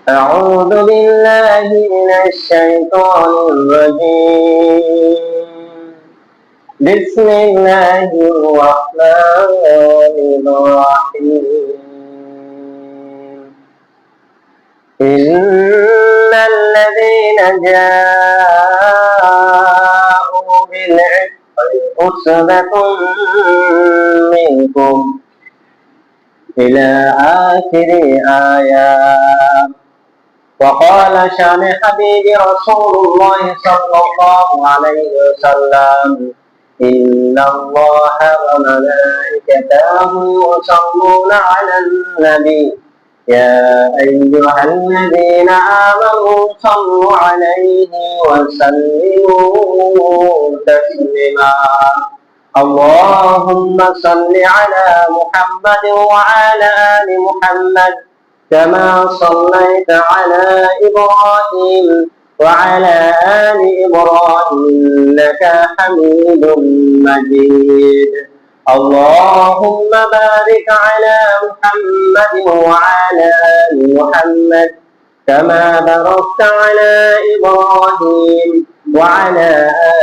أعوذ بالله من الشيطان الرجيم. بسم الله الرحمن الرحيم. إن الذين جاءوا بالعفق عصبة منكم إلى آخر آيات. وقال شان حبيب رسول الله صلى الله عليه وسلم: إن الله وملائكته يصلون على النبي يا أيها الذين آمنوا صلوا عليه وسلموا تسليما. اللهم صل على محمد وعلى آل محمد كما صليت على إبراهيم وعلى آل إبراهيم إنك حميد مجيد. اللهم بارك على محمد وعلى آل محمد كما باركت على إبراهيم وعلى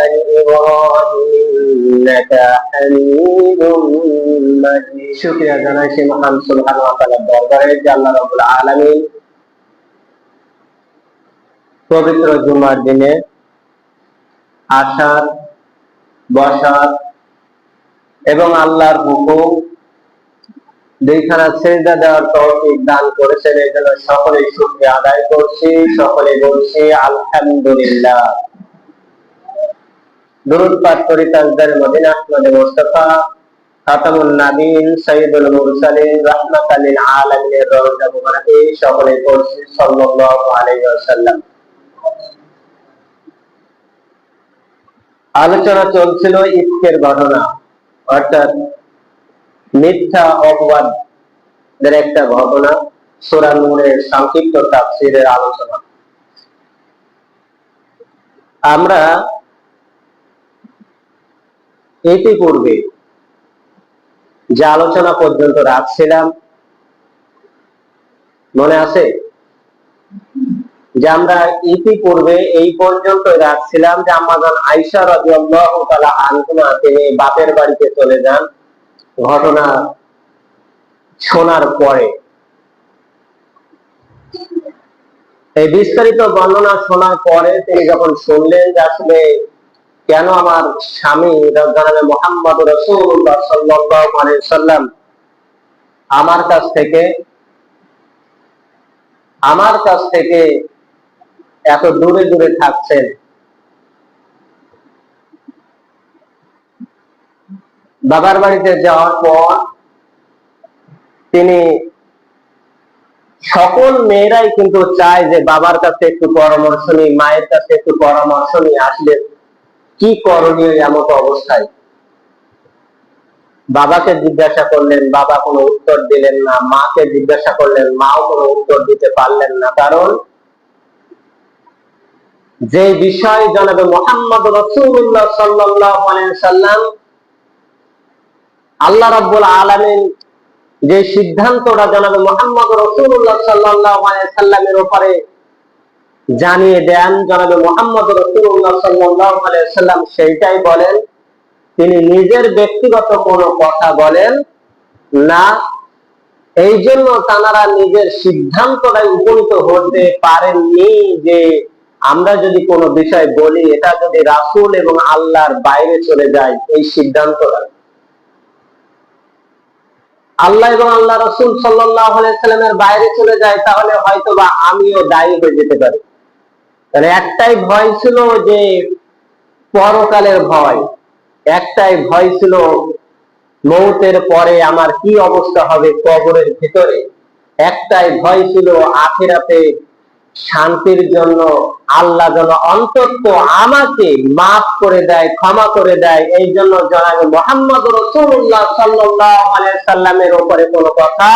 آل إبراهيم إنك حميد مجيد. শুকরিয়া জানাই সেই মহান সুবহানাহু ওয়া তাআলার দরবারে যে আল্লাহ রাব্বুল আলামিন পবিত্র জুমার দিনে আসার, বসার এবং আল্লাহর হুকুম দুইখানা সিজদা দেওয়ার তৌফিক দান করেছেন। এই জন্য সকলেই শুকরিয়া আদায় করছি, সকলে বলছি আলহামদুলিল্লাহ। দুরূদ পাঠ করি তাজদারে মদিনা আহমদ মুস্তাফা খাতামুন নবীন সাইয়্যিদুল মুরসালিন রাহমাতাল লিল আলামিনের রওজা মুবারাকে সকলে পড়ছি সাল্লাল্লাহু আলাইহি ওয়াসাল্লাম। আলোচনা চলছিল ইফকের ঘটনা, অর্থাৎ মিথ্যা অপবাদের একটা ঘটনা, সূরা নূরের সংক্ষিপ্ত তাফসীরের আলোচনা। আমরা ইতিপূর্বে যে আলোচনা পর্যন্ত রাখছিলাম মনে আছে? যে আমরা ইতিপূর্বে এই পর্যন্ত রাখছিলাম যে আম্মাজান আয়েশা রাদিয়াল্লাহু তাআলা আনহা তিনি বাপের বাড়িতে চলে যান ঘটনা শোনার পরে। এই বিস্তারিত বর্ণনা শোনার পরে তিনি যখন শুনলেন যে আসলে কেন আমার স্বামী জনাবে মুহাম্মদ রাসূলুল্লাহ সাল্লাল্লাহু আলাইহি ওয়াসাল্লাম আমার কাছ থেকে এত দূরে দূরে থাকছেন, বাবার বাড়িতে যাওয়ার পর তিনি সকল মেয়েরাই কিন্তু চায় যে বাবার কাছে একটু পরামর্শ নিই, মায়ের কাছে একটু পরামর্শ নিই, আসলে কি করণীয় এমত অবস্থায়। বাবাকে জিজ্ঞাসা করলেন, বাবা কোনো উত্তর দিলেন না। মাকে জিজ্ঞাসা করলেন, মাও কোনো উত্তর দিতে পারলেন না। কারণ যে বিষয় জনাবে মুহাম্মদ রাসূলুল্লাহ সাল্লাল্লাহু আলাইহি ওয়াসাল্লাম আল্লাহ রাব্বুল আলামিন যে সিদ্ধান্তটা জনাবে মুহাম্মদ রাসূলুল্লাহ সাল্লাল্লাহু আলাইহি ওয়াসাল্লামের উপরে জানিয়ে দেন জনাবে মুহাম্মদ রাসূলুল্লাহ সাল্লাল্লাহু আলাইহি ওয়াসাল্লাম সেইটাই বলেন। তিনি নিজের ব্যক্তিগত কোনো কথা বলেন না। এই জন্য তারা নিজের সিদ্ধান্তটাই উপনীত হতে পারেননি যে আমরা যদি কোনো বিষয় বলি এটা যদি রাসূল এবং আল্লাহর বাইরে চলে যায়, এই সিদ্ধান্তটা আল্লাহ এবং আল্লাহ রাসূল সাল্লাল্লাহু আলাইহি ওয়াসাল্লামের বাইরে চলে যায়, তাহলে হয়তোবা আমিও দায়ী হয়ে যেতে পারি। তাহলে একটাই ভয় ছিল যে পরকালের ভয়, একটাই ভয় ছিল মৌতের পরে আমার কি অবস্থা হবে কবরের ভিতরে, একটাই ভয় ছিল আখিরাতে শান্তির জন্য আল্লাহ যেন অন্তত আমাকে মাফ করে দেয়, ক্ষমা করে দেয়। এই জন্য জনাবে মুহাম্মদ রাসূলুল্লাহ সাল্লাল্লাহু আলাইহি ওয়াসাল্লামের উপরে কোনো কথা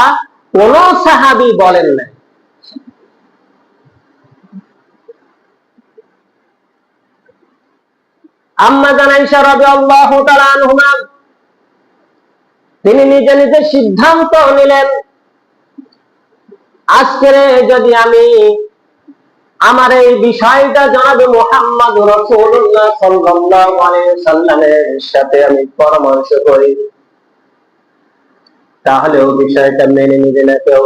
কোন সাহাবী বলেন না। আম্মাজান আয়েশা রাদিয়াল্লাহু তাআলা আনহা তিনি নিজে নিজে সিদ্ধান্ত নিলেন আজকে যদি আমি আমার এই বিষয়টা জনাবে মুহাম্মদ রাসূলুল্লাহ সাল্লাল্লাহু আলাইহি ওয়াসাল্লামের সাথে আমি পরামর্শ করি, তাহলে ওই বিষয়টা মেনে নিবে না কেউ।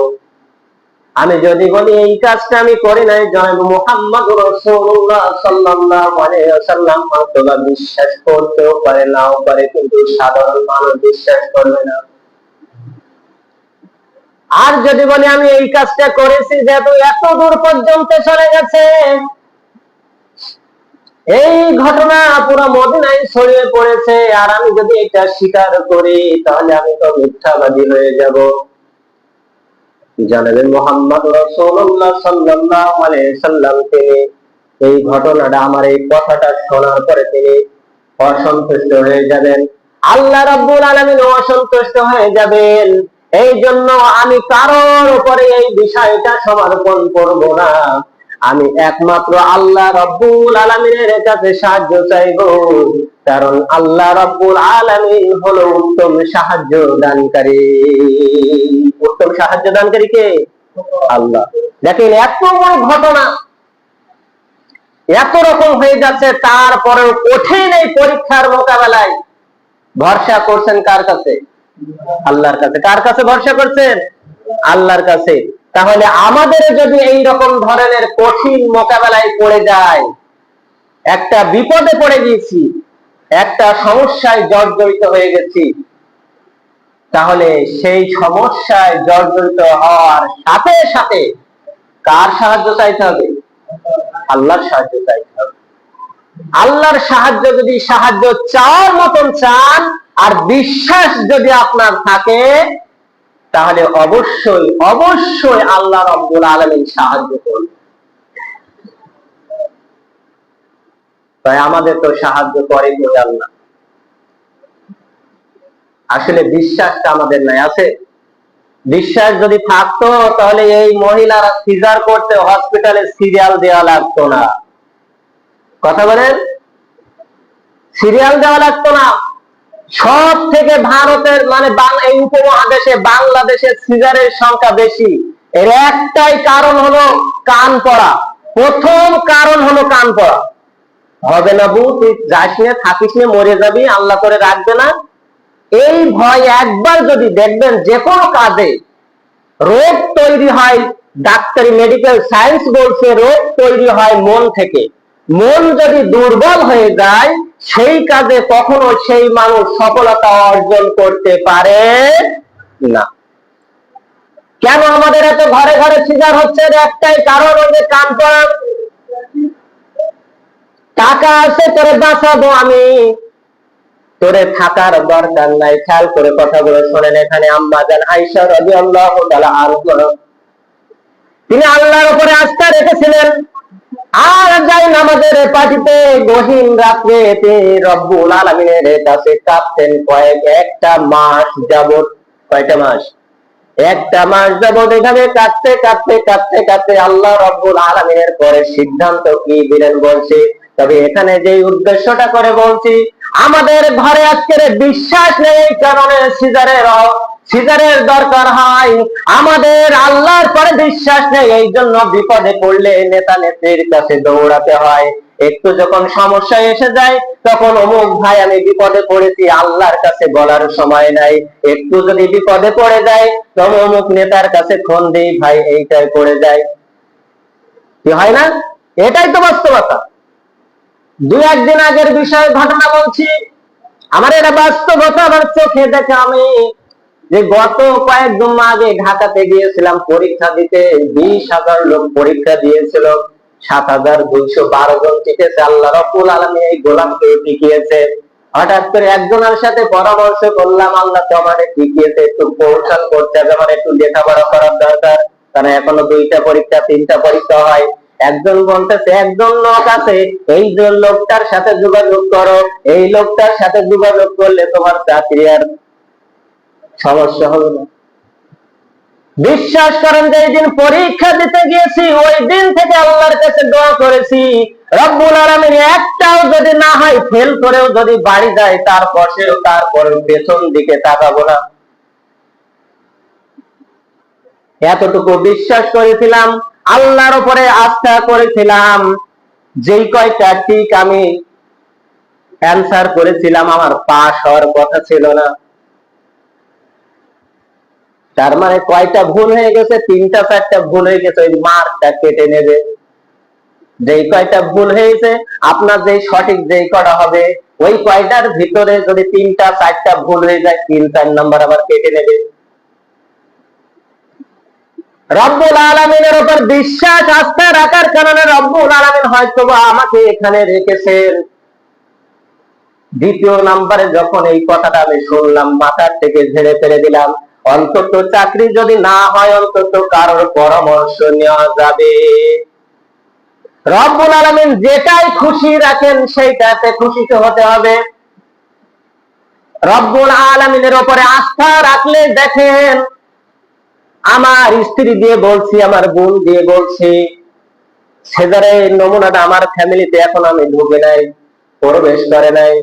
আমি যদি বলি এই কাজটা আমি করি নাই, জনাবে মুহাম্মদ রাসূলুল্লাহ সাল্লাল্লাহু আলাইহি ওয়াসাল্লাম হয়তো বিশ্বাস করতেও পারে, নাও পারে, কিন্তু সাধারণ মানুষ বিশ্বাস করবে না। আর যদি বলি আমি এই কাজটা করেছি, যেহেতু এত দূর পর্যন্ত চলে গেছে, এই ঘটনা পুরো মদিনায় ছড়িয়ে পড়েছে, আর আমি যদি এটা স্বীকার করি তাহলে আমি তো মিথ্যাবাদী হয়ে যাব। জানাবেন মুহাম্মদ রাসূলুল্লাহ সাল্লাল্লাহু আলাইহি ওয়াসাল্লাম তিনি এই ঘটনাটা, আমার এই কথাটা শোনার পরে তিনি অসন্তুষ্ট হয়ে যাবেন, আল্লাহ রাব্বুল আলামিন অসন্তুষ্ট হয়ে যাবেন। এই জন্য আমি কারোর উপরে এই বিষয়টা সমর্পণ করব না, আমি একমাত্র আল্লাহ রাব্বুল আলামিনের কাছে সাহায্য চাইবো, কারণ আল্লাহ রাব্বুল আলামিন হলো উত্তম সাহায্য দানকারী। উত্তম সাহায্য দানকারী কে? আল্লাহ। দেখেন এত বড় ঘটনা, এত রকম হয়ে যাচ্ছে, তারপরেও কঠিন এই পরীক্ষার মোকাবেলায় ভরসা করছেন কার কাছে? আল্লাহর কাছে। কার কাছে ভরসা করছেন? আল্লাহর কাছে। তাহলে আমাদের যদি এই রকম ধরনের কঠিন মোকাবেলায় পড়ে যায়, একটা বিপদে পড়ে গেছি, একটা সমস্যায় জর্জরিত হয়ে গেছি, তাহলে সেই সমস্যায় জর্জরিত হওয়ার সাথে সাথে কার সাহায্য চাইতে হবে? আল্লাহর সাহায্য চাইতে হবে। আল্লাহর সাহায্য যদি সাহায্য চাওয়ার মতন চান আর বিশ্বাস যদি আপনার থাকে, তাহলে অবশ্যই অবশ্যই আল্লাহ রাব্বুল আলামিন সাহায্য করবেন। তাই আমাদের তো সাহায্য করেন আল্লাহ। আসলে বিশ্বাসটা আমাদের নাই, আছে? বিশ্বাস যদি থাকতো তাহলে এই মহিলারা সিজার করতে হসপিটালে সিরিয়াল দেওয়া লাগতো না। কথা বলেন, সিরিয়াল দেওয়া লাগতো না। সব থেকে ভারতের মানে এই উপমহাদেশে বাংলাদেশের সিজারের সংখ্যা বেশি। এর একটাই কারণ হলো কান পড়া। প্রথম কারণ হলো কান পড়া। হবে না বউ, তুই যাস না, থাকিস না, মরে যাবি, আল্লাহ করে রাখবে না, এই ভয় একবার যদি দেখবেন, যে কোনো কাজে রোগ তৈরি হয়, ডাক্তারি মেডিকেল সায়েন্স বলছে রোগ তৈরি হয় মন থেকে। মন যদি দুর্বল হয়ে যায়, সেই কাজে কখনো সেই মানুষ সফলতা অর্জন করতে পারে না। কেন আমাদের এত ঘরে ঘরে সিজার হচ্ছে? একটাই কারণ, ওদের কান পড়া। টাকা আছে তোরে বাঁচাবো আমি, তোরে থাকার দরকার নাই। খেয়াল করে কথাগুলো শোনেন। এখানে আম্মা জান আয়েশা রাদিয়াল্লাহু তাআলা আনহা, তিনি আল্লাহর উপরে আস্থা রেখেছিলেন, আর যাই নামাজের পাটিতে গহীন রাত্রে রব্বুল আলামিনের কাছে কাঁদতেন একটা মাস যাবত। কয়টা মাস? একটা মাস যাবত এখানে কাঁদতে কাঁদতে কাঁদতে কাঁদতে আল্লাহ রব্বুল আলামিনের পরে সিদ্ধান্ত কি দিলেন বলছি। তবে এখানে যে উদ্দেশ্যটা করে বলছি, আমাদের ঘরে আজকের বিশ্বাস নেই, এই কারণে সিজারের দরকার হয়। আমাদের আল্লাহর পরে বিশ্বাস নেই, এই জন্য বিপদে পড়লে নেতা নেত্রীর কাছে দৌড়াতে হয়। একটু যখন সমস্যা এসে যায়, তখন অমুক ভাই আমি বিপদে পড়েছি, আল্লাহর কাছে বলার সময় নাই। একটু যদি বিপদে পড়ে যায়, তখন অমুক নেতার কাছে ফোন দিই, ভাই এইটাই পড়ে যায়। কি হয় না? এটাই তো বাস্তবতা। দু একদিন আগের বিষয় ঘটনা বলছি, আমার এটা বাস্তবতা, আমার চোখে দেখা। আমি যে গত কয়েকদিন আগে ঢাকাতে গিয়েছিলাম পরীক্ষা দিতে, 20,000 লোক পরীক্ষা দিয়েছিল, 7,212 জন টিকেছে। আল্লাহ রাব্বুল আলামিন এই গোলামকে টিকিয়েছে। হঠাৎ করে একজনের সাথে পরামর্শ করলাম, আল্লাহ তো আমাদের টিকিয়েছে, একটু কৌশল করতে হবে, আমার একটু লেখাপড়া করার দরকার, কারণ এখনো 2টা পরীক্ষা 3টা পরীক্ষা হয়। একজন বলতেছে একজন লোক আছে, এই যে লোকটার সাথে যোগাযোগ করো, এই লোকটার সাথে যোগাযোগ করলে তোমার চাকরি আর সমস্যা হবে না। বিশ্বাস করেন যে এই দিন পরীক্ষা দিতে গিয়েছি, ওই দিন থেকে আল্লাহর কাছে দোয়া করেছি, রব্বুল আলামিন একটাও যদি না হয়, ফেল করেও যদি বাড়ি যায়, তারপরে পেছন দিকে তাকাবো না। এতটুকু বিশ্বাস করেছিলাম, আল্লাহর উপরে আস্থা করেছিলাম, যেই কয়টা ঠিক আমি অ্যান্সার করেছিলাম আমার পাস হওয়ার কথা ছিল না। তার মানে কয়টা ভুল হয়ে গেছে? 3টা 4টা ভুল হয়ে গেছে, ওই মার্কটা কেটে নেবে। যেই কয়টা ভুল হয়েছে, আপনার যেই সঠিক যেই কটা হবে, ওই কয়টার ভিতরে যদি 3টা 4টা ভুল হয়ে যায়, 3-4 নাম্বার আবার কেটে নেবে। রব্বুল আলামিনের উপর বিশ্বাস আস্থা রাখার কারণে রব্বুল আলামিন হয়তোবা আমাকে এখানে রেখেছেন। দ্বিতীয় নাম্বারে যখন এই কথাটা আমি শুনলাম, মাথার থেকে ঝেড়ে ফেলে দিলাম, অন্তত চাকরি যদি না হয়, অন্তত কারোর পরামর্শ নেওয়া যাবে। রব্বুল আলামিন যেটাই খুশি রাখেন সেইটাতে খুশিতে হতে হবে। রব্বুল আলামিনের উপরে আস্থা রাখলে দেখেন, আমার স্ত্রী দিয়ে বলছি, আমার বোন দিয়ে বলছি, সেজারের নমুনাটা আমার ফ্যামিলিতে এখন আমি ঢুকে নাই, প্রবেশ করে নাই।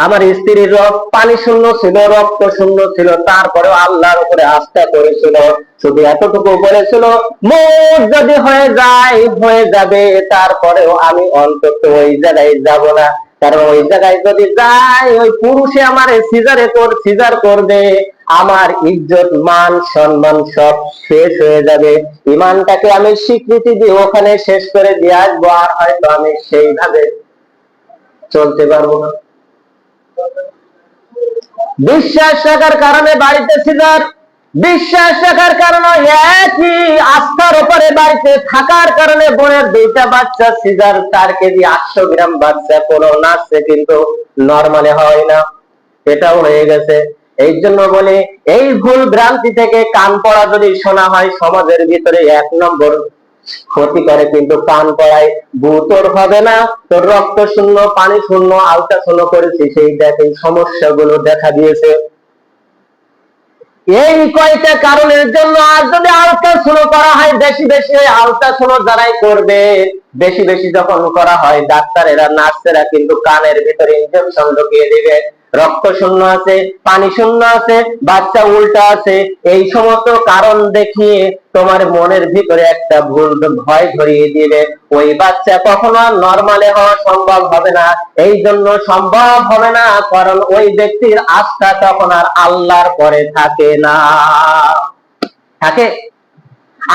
আমার স্ত্রীর পানি শূন্য ছিল, রক্ত শূন্য ছিল, তারপরেও আল্লাহর উপরে আস্থা করেছিল। শুধু এতটুকু বলেছিল, মোট যদি হয়ে যায় হয়ে যাবে, তারপরেও আমি অন্তত ওই জায়গায় যাব না। কারণ ওই জায়গায় যদি যাই, ওই পুরুষে আমার সিজার করবে, আমার ইজ্জত মান সম্মান সব শেষ হয়ে যাবে। ইমানটাকে আমি স্বীকৃতি দিয়ে ওখানে শেষ করে দিয়ে আসবো, আর হয়তো আমি সেইভাবে চলতে পারবো না। বিশ্বাস রাখার কারণে বাড়িতে সিজার, বিশ্বাস রাখার কারণে একই আস্থার উপরে বাড়িতে থাকার কারণে বোনের 2টা বাচ্চা সিজার, 4 কেজি 800 গ্রাম বাচ্চা কোনো নাচছে কিন্তু নরমালে হয় না, এটাও হয়ে গেছে। এই জন্য বলে, এই ভুল ভ্রান্তি থেকে কান পড়া যদি শোনা হয়, সমাজের ভিতরে 1 নম্বর ক্ষতি করে, কিন্তু কান পড়ায় তোর হবে না, তোর রক্ত শূন্য পানি শূন্য আলট্রাসাউন্ড করেছি, সেই দেখে সমস্যাগুলো দেখা দিয়েছে। এই কয়টা কারণের জন্য আর যদি আলট্রাসাউন্ড করা হয় বেশি বেশি, আলট্রাসাউন্ড যারাই করবে বেশি বেশি যখন করা হয়, ডাক্তারেরা নার্সেরা কিন্তু কানের ভিতরে ইনজেকশন ঢুকিয়ে দিবে। রক্ত শূন্য আছে, পানি শূন্য আছে, বাচ্চা উল্টা আছে, এই সমস্ত কারণ দেখিয়ে তোমার মনের ভিতরে একটা ভুল ভয় ধরিয়ে দিবে। ওই বাচ্চা কখনো নরমালে হওয়া সম্ভব হবে না। এই জন্য সম্ভব হবে না, কারণ ওই ব্যক্তির আস্থা তখন আর আল্লাহর পরে থাকে না, থাকে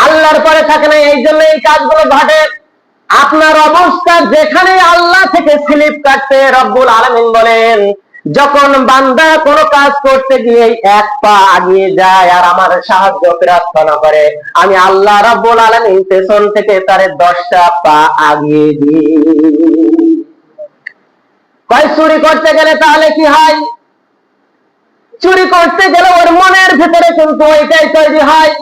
আল্লাহর পরে থাকে না। এই জন্য এই কাজগুলো ঘটে। আপনার অবস্থা যেখানে আল্লাহ থেকে স্লিপ কাটতে, রব্বুল আলামিন বলেন, যখন বান্দা কোনো কাজ করতে গিয়ে 1 পা আগিয়ে যায় আর আমার সাহায্য প্রার্থনা করে, আমি আল্লাহ রব্বুল আলামিন পেছন থেকে তার 10টা পা আগিয়ে দিই। চুরি করতে গেলে তাহলে কি হয়? চুরি করতে গেলে ওর মনের ভিতরে কিন্তু ওইটাই তৈরি হয়,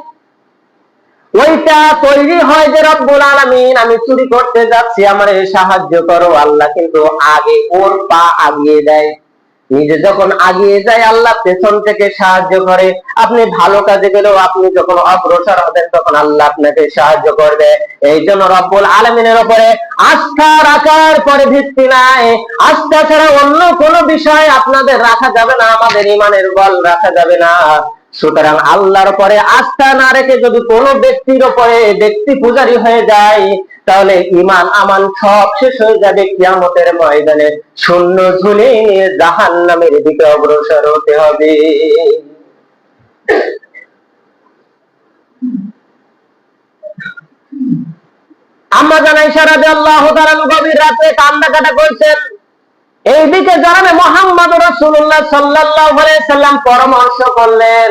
ওইটা তৈরি হয় যে রব্বুল আলামিন আমি চুরি করতে যাচ্ছি, আমারে সাহায্য করো। আল্লাহ কিন্তু আগে ওর পা আগিয়ে দেয়। নিজে যখন আগিয়ে যায়, আল্লাহ পেছন থেকে সাহায্য করে। আপনি ভালো কাজে গেলেও আপনি যখন অগ্রসর হবেন, তখন আল্লাহ আপনাকে সাহায্য করবে। এই জন্য রব্বুল আলামিনের উপরে আস্থা রাখার পরে ভিত্তি নাই, আস্থা ছাড়া অন্য কোনো বিষয় আপনাদের রাখা যাবে না, আমাদের ইমানের বল রাখা যাবে না। সুতরাং আল্লাহর পরে আস্থা না রেখে যদি কোনো ব্যক্তির উপরে ব্যক্তি পূজারী হয়ে যায়, তাহলে ইমান আমান সব শেষ হয়ে যাবে। কিয়ামতের ময়দানে শূন্য ঝুলি নিয়ে জাহান্নামের দিকে অগ্রসর হতে হবে। আম্মা জান আয়েশা রাদিয়াল্লাহু তাআলা গভীর রাতে কান্নাকাটা করছেন। এইদিকে জনাবে মুহাম্মদ রাসূলুল্লাহ সাল্লাল্লাহু আলাইহি সাল্লাম পরামর্শ করলেন।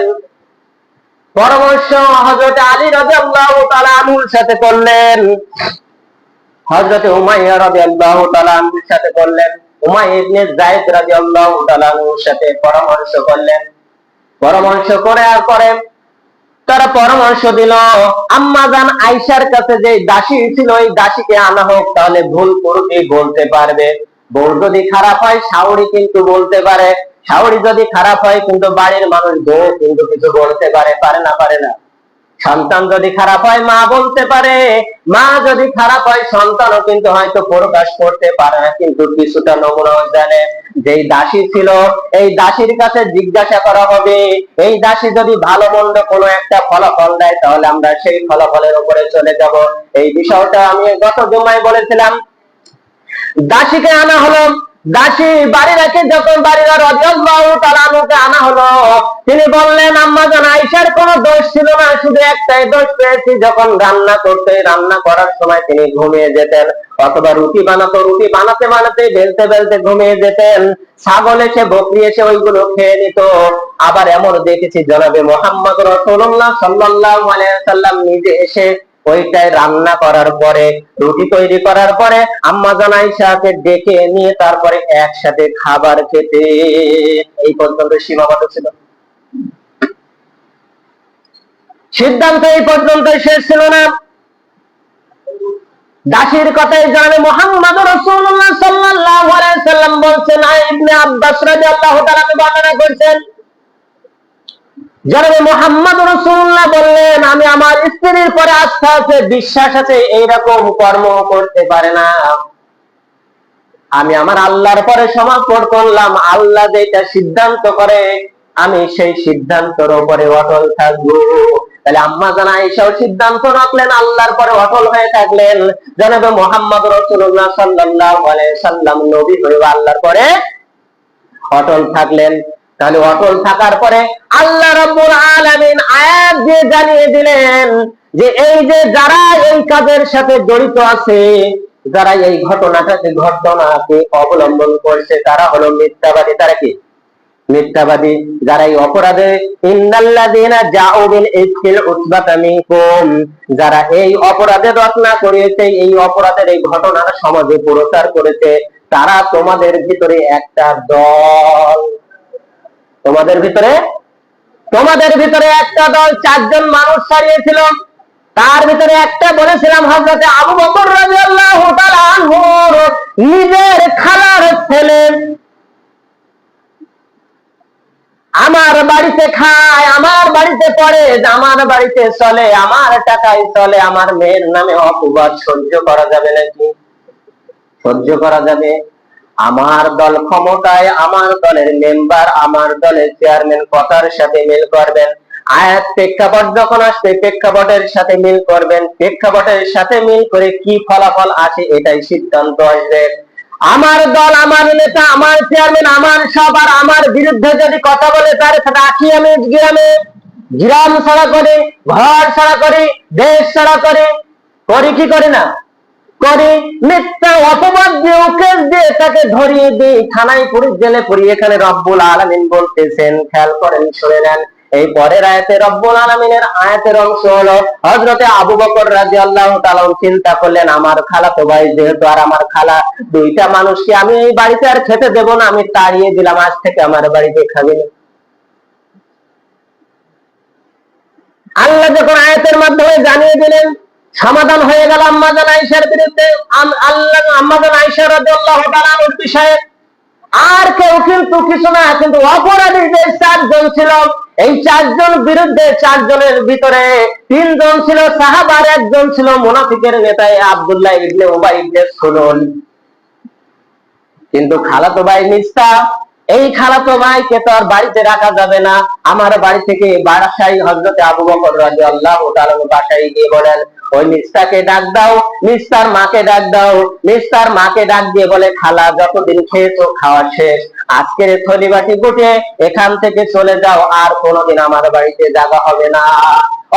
পরামর্শ হযরত আলী রাদিয়াল্লাহু তাআলা আনহুর সাথে করলেন, হযরত উমাইয়া রাদিয়াল্লাহু তাআলা আনহুর সাথে করলেন, উমাইয়া ইবনে যায়েদ রাদিয়াল্লাহু তাআলা আনহুর সাথে পরামর্শ করলেন। পরামর্শ করে আর করে তারা পরামর্শ দিল, আম্মা জান আয়েশার কাছে যে দাসী ছিল, ওই দাসীকে আনা হোক, তাহলে ভুল পুরুষই বলতে পারবে। বউ যদি খারাপ হয় শাওরি কিন্তু বলতে পারে, শাওরি যদি খারাপ হয় কিন্তু বাড়ির মানুষ বউ কিন্তু কিছু বলতে পারে, পারে না? সন্তান যদি খারাপ হয় মা বলতে পারে, মা যদি খারাপ হয় সন্তানও কিন্তু হয়তো প্রকাশ করতে পারে না, কিন্তু কিছুটা নমুনাও জানে। যেই দাসী ছিল এই দাসীর কাছে জিজ্ঞাসা করা হবে, এই দাসী যদি ভালো মন্দ কোনো একটা ফলাফল দেয় তাহলে আমরা সেই ফলাফলের উপরে চলে যাব। এই বিষয়টা আমি গত জুমায় বলেছিলাম। দাসীকে আনা হলো, দাসী বাড়িরাকে যখন বাড়িরা রাদিয়াল্লাহু তাআলা আনহুকে আনা হলো, তিনি বললেন আম্মা জান আয়েশার কোনো দোষ ছিল না, শুধু একটাই দোষ পেয়েছি, যখন রান্না করতে রান্না করার সময় তিনি ঘুমিয়ে যেতেন, অথবা রুটি বানাতো, রুটি বানাতে বানাতে বেলতে বেলতে ঘুমিয়ে যেতেন, ছাগল এসে বকরি এসে ওইগুলো খেয়ে নিত। আবার এমন দেখেছি জনাবে মুহাম্মদ রাসূলুল্লাহ সাল্লাল্লাহু আলাইহি ওয়াসাল্লাম নিজে এসে ওইটাই রান্না করার পরে, রুটি তৈরি করার পরে আম্মা জান আয়েশাকে ডেকে নিয়ে তারপরে একসাথে খাবার খেতে। এই পর্যন্ত সীমাবদ্ধ ছিল, সিদ্ধান্ত এই পর্যন্ত শেষ ছিল না। দাসীর কথাই জানে মুহাম্মদ রাসূলুল্লাহ সাল্লাল্লাহু আলাইহি ওয়াসাল্লাম বলছেন, ইবনে আব্বাস রাদিয়াল্লাহু তাআলা বর্ণনা করেছেন, জনাবে মুহাম্মদ রাসূলুল্লাহ বললেন, আমি আমার স্ত্রীর পরে আস্থা আছে, বিশ্বাস আছে, এইরকম কর্ম করতে পারে না। আমি আমার আল্লাহর পরে সমর্পণ করলাম, আল্লাহ যেটা সিদ্ধান্ত করে আমি সেই সিদ্ধান্তের উপরে অটল থাকবো। তাহলে আম্মা জান আয়েশাও সিদ্ধান্ত রাখলেন, আল্লাহর পরে অটল হয়ে থাকলেন। জনাবে মুহাম্মদ রাসূলুল্লাহ সাল্লাল্লাহু আলাইহি ওয়াসাল্লাম নবী হয়ে আল্লাহর পরে অটল থাকলেন। তাহলে অটল থাকার পরে আল্লাহ রাব্বুল আলামিন আয়াত দিয়ে জানিয়ে দিলেন যে এই যে যারা এই কাজের সাথে জড়িত আছে, যারা এই ঘটনাকে অবলম্বন করছে তারা হলো মিথ্যাবাদী। তারা কি? মিথ্যাবাদী। যারা এই অপরাধে ইন্নাল্লাযীনা জাউ বিল ইফকিল উসবাতাম মিনকুম, যারা এই অপরাধে রচনা করেছে, এই অপরাধের এই ঘটনার সমাজে প্রচার করেছে, তারা তোমাদের ভিতরে একটা দল, তোমাদের ভিতরে একটা দল, চারজন মানুষ ছাড়িয়েছিল, তার ভিতরে একটা বলেছিলাম হযরতে আবু বকর রাদিয়াল্লাহু তাআলা আনহু নিজের খালার ছেলে, আমার বাড়িতে খায়, আমার বাড়িতে পড়ে, আমার বাড়িতে চলে, আমার টাকায় চলে, আমার মেয়ের নামে অপবাদ সহ্য করা যাবে নাকি? সহ্য করা যাবে? আমার দল ক্ষমতায়, আমার দলের মেম্বার, আমার দলের চেয়ারম্যান কথার সাথে মিল করবেন। আয়াত প্রেক্ষাপট যখন আসবে প্রেক্ষাপটের সাথে মিল করবেন, প্রেক্ষাপটের সাথে মিল করে কি ফলাফল আসে এটাই সিদ্ধান্ত আসবে। আমার দল, আমার নেতা, আমার চেয়ারম্যান, আমার সবার আমার বিরুদ্ধে যদি কথা বলে তার সাথে আঁকি আমি গ্রাম ছাড়া করে, ঘর ছাড়া করে, দেশ ছাড়া করে, করি কি করে না? করে। মিথ্যা অপবাদ দিয়ে উকেশ দিয়ে তাকে ধরিয়ে দিই, থানায় পুলিশ জেলে পুরি। এখানে রব্বুল আলামিন বলতেছেন, খেয়াল করেন, শুনে নেন, এই পরের আয়াতে রব্বুল আলামিনের আয়াতের অংশ হলো হযরতে আবু বকর রাদিয়াল্লাহু তাআলা চিন্তা করলেন, আমার খালাতো ভাই যেহেতু আর আমার খালা, দুইটা মানুষকে আমি এই বাড়িতে আর খেতে দেব না, আমি তাড়িয়ে দিলাম, আজ থেকে আমার বাড়িতে খাবে না। আল্লাহ যখন আয়াতের মাধ্যমে জানিয়ে দিলেন, সমাধান হয়ে গেল আম্মা জান আয়েশার বিরুদ্ধে, আল্লাহ আম্মা জান আয়েশা রাদিয়াল্লাহু তাআলা আনহার বিষয়ে। আর কেউ কিন্তু কিছু না, কিন্তু অপরাধী যে চারজন ছিল, এই চারজন বিরুদ্ধে, চারজনের ভিতরে তিনজন ছিল সাহাবা আর একজন ছিল মুনাফিকের নেতা আব্দুল্লাহ ইবনে উবাই ইবনে সুলুল। কিন্তু খালাতো ভাই মিস্তা, এই খালাতো ভাইকে তো আর বাড়িতে রাখা যাবে না, আমার বাড়ি থেকে বাসায় হযরতে আবু বকর রাদিয়াল্লাহু তাআলা বাসায় গিয়ে বলেন, ওই মিস্তাকে ডাক দাও, মিস্তার মাকে ডাক দাও। মিস্তার মাকে ডাক দিয়ে বলে, খালা যতদিন খেয়েছো খাওয়া শেষ, আজকের থলি বাটি গুটে এখান থেকে চলে যাও, আর কোনোদিন আমার বাড়িতে জায়গা হবে না।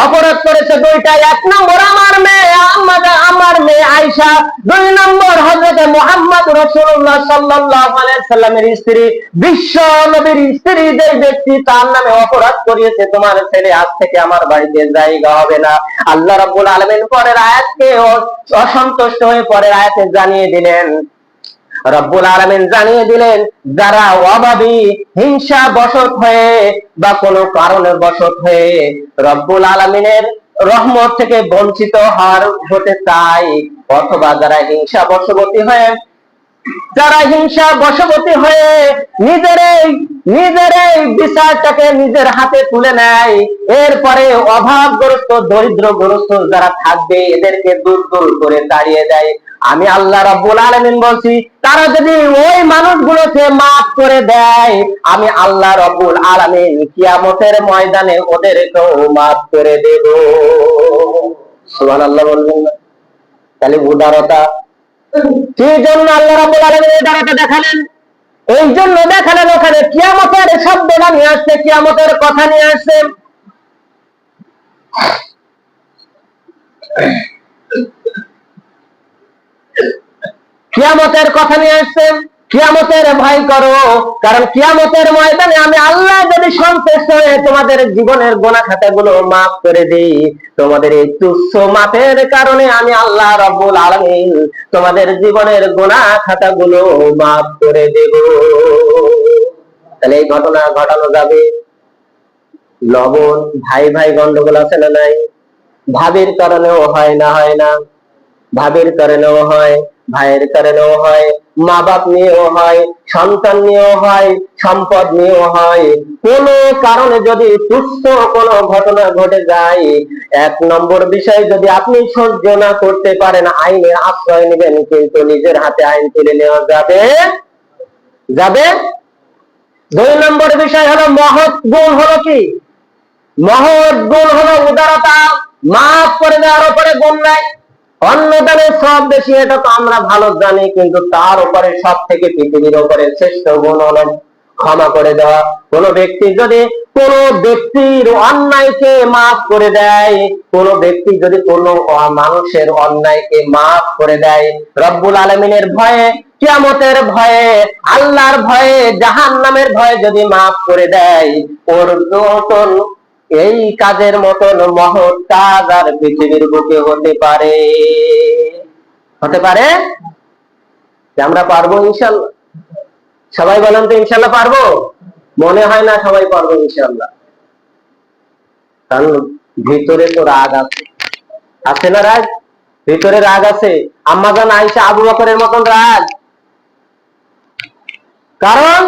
অপরাধ করেছে দুইটা, এক নম্বর আমার মেয়ে আয়েশা, দুই নম্বর হযরতে মুহাম্মদ রাসূলুল্লাহ সাল্লাল্লাহু আলাইহি সাল্লামের স্ত্রী, বিশ্ব নবীর স্ত্রী যে ব্যক্তি, তার নামে অপরাধ করিয়েছে। তোমার ছেলে আজ থেকে আমার বাড়িতে জায়গা হবে না। আল্লাহ রাব্বুল আলামিন পরের আয়াতকে অসন্তুষ্ট হয়ে পরের আয়াতে জানিয়ে দিলেন, রব্বুল আলামিন জানিয়ে দিলেন, যারা অভাবী, হিংসা বশত হয়ে বা কোনো কারণে বশত হয়ে রব্বুল আলামিনের রহমত থেকে বঞ্চিত হতে চায়, অথবা যারা হিংসা বশবর্তী হয়ে যারা হিংসা বশবর্তী হয়ে নিজের এই বিচারটাকে নিজের হাতে তুলে নেয়, এরপরে অভাবগ্রস্ত দরিদ্রগ্রস্ত যারা থাকবে এদেরকে দূর দূর করে তাড়িয়ে দেয়, আমি আল্লাহ রাব্বুল আলামিন বলছি তারা যদি ওই মানুষগুলোকে মাফ করে দেয়, আমি আল্লাহ রাব্বুল আলামিন কিয়ামতের ময়দানে ওদেরকেও মাফ করে দেব। সুবহানাল্লাহ বলবেন না? তাহলে উদারতা কি জন্য আল্লাহ রাব্বুল আলামিন উদারতা দেখালেন? এই জন্য দেখালেন ওখানে কিয়ামতের শব্দটা নিয়ে আসছে, কিয়ামতের কথা নিয়ে আসছে। কিয়ামতের কথা নিয়ে আসছেন, কিয়ামতের ভয় করো, কারণ কিয়ামতের ময়দানে আমি আল্লাহ যদি সন্তুষ্ট হয়ে তোমাদের জীবনের গুনাহ খাতাগুলো মাফ করে দিই, তোমাদের এই তুচ্ছ মাপের কারণে আমি আল্লাহ রাব্বুল আলামিন তোমাদের জীবনের গুনাহ খাতাগুলো মাফ করে দেব। তাহলে এই ঘটনা ঘটানো যাবে। লবণ ভাই ভাই গন্ডগোল আছে না নাই? ভাবির কারণেও হয় না, হয় না? ভাবির কারণেও হয়, ভাইয়ের কারণেও হয়, মা বাপ নিয়েও হয়, সন্তান নিয়েও হয়, সম্পদ নিয়েও হয়। কোন কারণে যদি তুচ্ছ কোনো ঘটনা ঘটে যায়, এক নম্বর বিষয় যদি আপনি সহ্য না করতে পারেন, আইনের আশ্রয় নেবেন, কিন্তু নিজের হাতে আইন তুলে নেওয়া যাবে যাবে। দুই নম্বর বিষয় হলো মহৎ গুণ হলো কি? মহৎ গুণ হলো উদারতা। মাফ করে দেওয়ার উপরে গুণ নাই, অন্যদানের সব বেশি, এটা তো আমরা ভালো জানি, কিন্তু তার উপরে সব থেকে পৃথিবীর উপরে শ্রেষ্ঠ গুণ হলো ক্ষমা করে দেওয়া। কোন ব্যক্তি যদি কোন ব্যক্তির অন্যায়কে মাফ করে দেয়, কোন ব্যক্তি যদি কোন মানুষের অন্যায়কে মাফ করে দেয়, রব্বুল আলামিনের ভয়ে, কিয়ামতের ভয়ে, আল্লাহর ভয়ে, জাহান্নামের ভয়ে যদি মাফ করে দেয়, ওর মতন এই কাজের মতন মহৎ কাজ আর পৃথিবীর বুকে হতে পারে? হতে পারে? আমরা পারবো ইনশাআল্লাহ? সবাই বলেন তো ইনশাআল্লাহ পারবো? মনে হয় না সবাই পারবো ইনশাআল্লাহ। কারণ ভিতরে তো রাগ আছে, আছে না রাগ? ভিতরে রাগ আছে। আম্মাজান আয়েশা আবু বকরের মতন রাগ। কারণ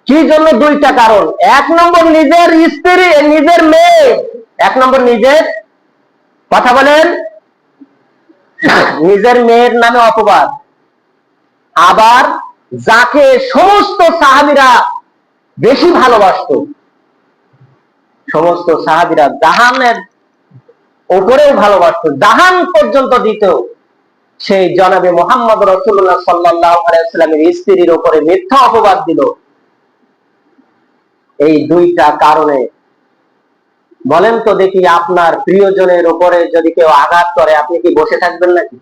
কি জন্য? দুইটা কারণ। এক নম্বর নিজের স্ত্রী, নিজের মেয়ে। এক নম্বর নিজের, কথা বলেন, নিজের মেয়ের নামে অপবাদ। আবার যাকে সমস্ত সাহাবীরা বেশি ভালোবাসত, সমস্ত সাহাবীরা জাহানের উপরেও ভালোবাসত, জাহান পর্যন্ত দিত, সেই জনাবে মুহাম্মদ রাসূলুল্লাহ সাল্লাল্লাহু আলাইহি ওয়াসাল্লামের স্ত্রীর উপরে মিথ্যা অপবাদ দিল। এই দুইটা কারণে। বলেন তো দেখি, আপনার প্রিয়জনের উপরে যদি কেউ আঘাত করে, আপনি কি বসে থাকবেন নাকি?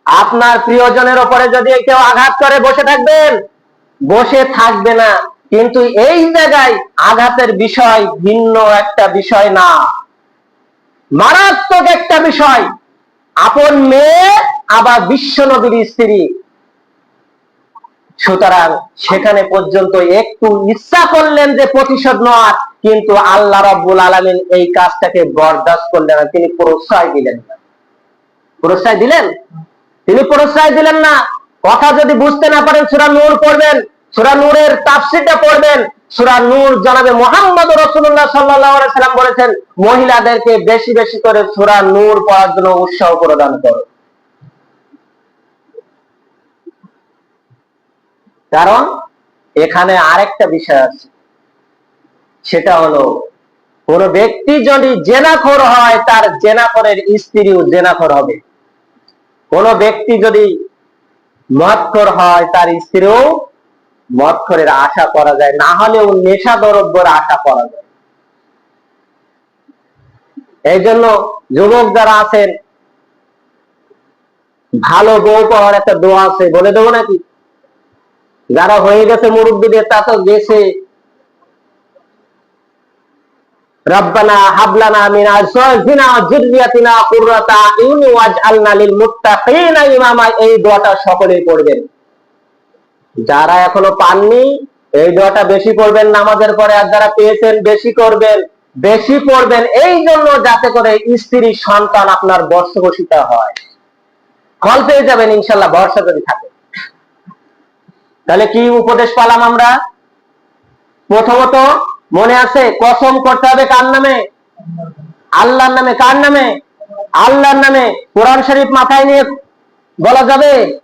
আপনার প্রিয়জনের উপরে যদি কেউ আঘাত করে বসে থাকবেন? বসে থাকবে না। কিন্তু এই জায়গায় আঘাতের বিষয় ভিন্ন একটা বিষয় না, মারাত্মক একটা বিষয়। আপন মেয়ে, আবার বিশ্ব নবীর স্ত্রী। সুতরাং সেখানে পর্যন্ত একটু ইচ্ছা করলেন যে প্রতিশোধ নেওয়ার, কিন্তু আল্লাহ রাব্বুল আলামিন এই কাজটাকে বরদাস্ত করলেন না, তিনি প্রশ্রয় দিলেন না। প্রশ্রয় দিলেন? তিনি প্রশ্রয় দিলেন না। কথা যদি বুঝতে না পারেন, সূরা নূর পড়বেন, সূরা নূরের তাফসীরটা পড়বেন। সূরা নূর জনাবে মুহাম্মদ রাসূলুল্লাহ সাল্লাল্লাহু আলাইহি সাল্লাম বলেছেন, মহিলাদেরকে বেশি বেশি করে সূরা নূর পড়ার জন্য উৎসাহ প্রদান করো। কারণ এখানে আরেকটা বিষয় আছে, সেটা হলো কোন ব্যক্তি যদি জেনাখোর হয়, তার জেনাখোরের স্ত্রীও জেনাখোর হবে। কোন ব্যক্তি যদি মদখোর হয়, তার স্ত্রীও মদখোরের আশা করা যায়, না হলেও নেশা দ্রব্যের আশা করা যায়। এই জন্য যুবক যারা আছেন, ভালো বউ পাওয়ার একটা দোয়া আছে, বলে দেবো নাকি? যারা হয়ে গেছে মুরব্বীদের, তা তো গেছে। রব্বানা হাবলানা মিন আজওয়াজিনা ওয়া যুররিয়াতিনা কুররাতা আয়ুন ওয়াজআলনা লিল মুত্তাকিনা ইমামা। এই দোয়াটা সকলেই পড়বেন। যারা এখনো পাননি, এই দোয়াটা বেশি পড়বেন নামাজের পরে, আর যারা পেয়েছেন বেশি করবেন, বেশি পড়বেন, এই জন্য যাতে করে স্ত্রী সন্তান আপনার বর্ষবসিতা হয়। ফল পেয়ে যাবেন ইনশাআল্লাহ, ভরসা যদি থাকে। তাহলে কি উপদেশ পেলাম আমরা? প্রথমত মনে আছে, কসম করতে হবে কার নামে? আল্লাহর নামে। কার নামে? আল্লাহর নামে। কোরআন শরীফ মাথায় নিয়ে বলা যাবে?